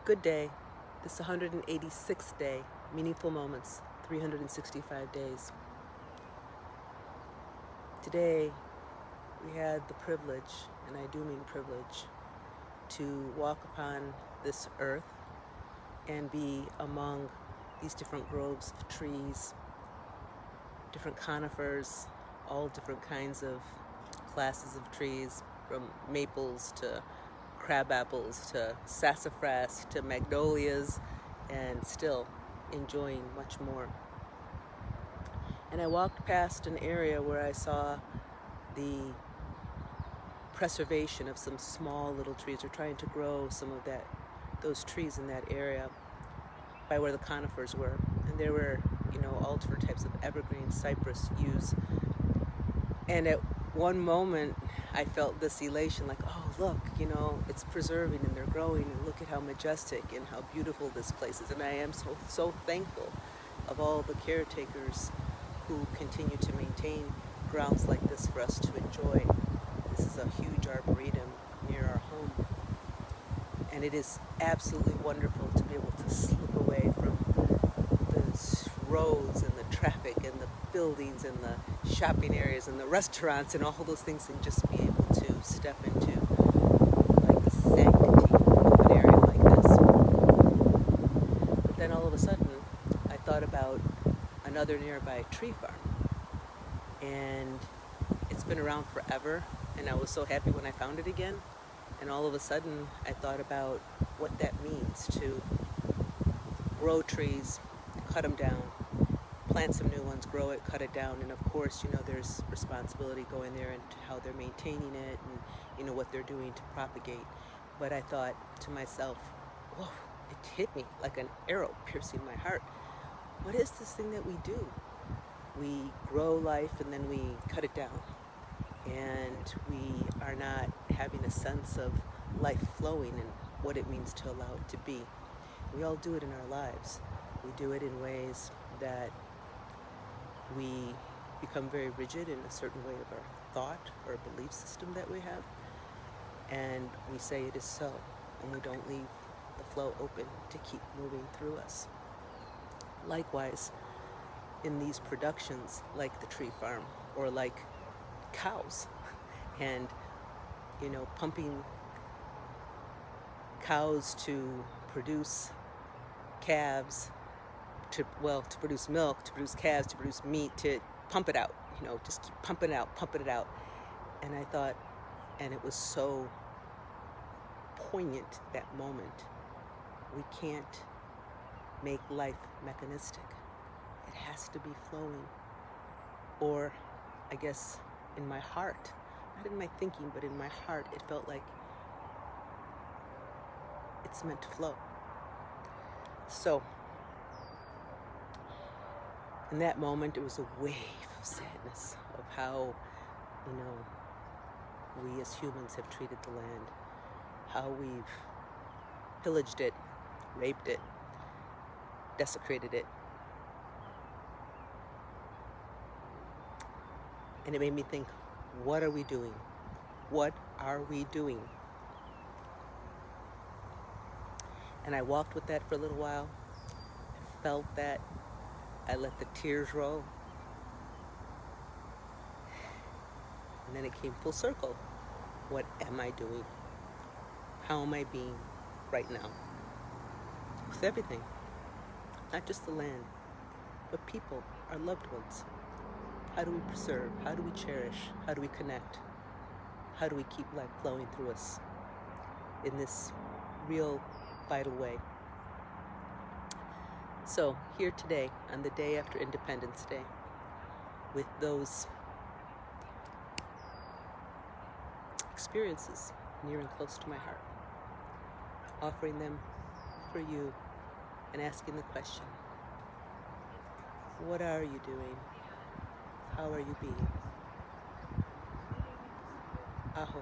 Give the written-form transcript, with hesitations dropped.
Good day. This 186th day. Meaningful moments. 365 days. Today, we had the privilege, and I do mean privilege, to walk upon this earth and be among these different groves of trees, different conifers, all different kinds of classes of trees, from maples to crab apples to sassafras to magnolias, and still enjoying much more. And I walked past an area where I saw the preservation of some small little trees. They're trying to grow some of those trees in that area by where the conifers were. And there were, all different types of evergreen, cypress, yews. And at one moment, I felt this elation, like, oh, look, it's preserving and they're growing, and look at how majestic and how beautiful this place is. And I am so thankful of all the caretakers who continue to maintain grounds like this for us to enjoy. This is a huge arboretum near our home, and it is absolutely wonderful to be able to slip away from the roads and the traffic and the buildings and the shopping areas and the restaurants and all those things, and just be able to step into like the sanctity of an area like this. But then all of a sudden I thought about another nearby tree farm, and it's been around forever, and I was so happy when I found it again. And all of a sudden I thought about what that means to grow trees, cut them down, plant some new ones, grow it, cut it down, and of course, there's responsibility going there and how they're maintaining it, and what they're doing to propagate. But I thought to myself, whoa, it hit me like an arrow piercing my heart. What is this thing that we do? We grow life and then we cut it down, and we are not having a sense of life flowing and what it means to allow it to be. We all do it in our lives. We do it in ways that we become very rigid in a certain way of our thought or belief system that we have, and we say it is so, and we don't leave the flow open to keep moving through us. Likewise, in these productions like the tree farm, or like cows, and pumping cows to produce calves, to produce milk, to produce calves, to produce meat, to pump it out, just keep pumping it out. And I thought, and it was so poignant, that moment, we can't make life mechanistic. It has to be flowing. Or I guess in my heart, not in my thinking, but in my heart, it felt like it's meant to flow. So in that moment, it was a wave of sadness of how, we as humans have treated the land, how we've pillaged it, raped it, desecrated it. And it made me think, what are we doing? What are we doing? And I walked with that for a little while. I felt that. I let the tears roll. And then it came full circle. What am I doing? How am I being right now? With everything. Not just the land, but people, our loved ones. How do we preserve? How do we cherish? How do we connect? How do we keep life flowing through us in this real, vital way? So here today, on the day after Independence Day, with those experiences near and close to my heart, offering them for you and asking the question, what are you doing? How are you being? Aho.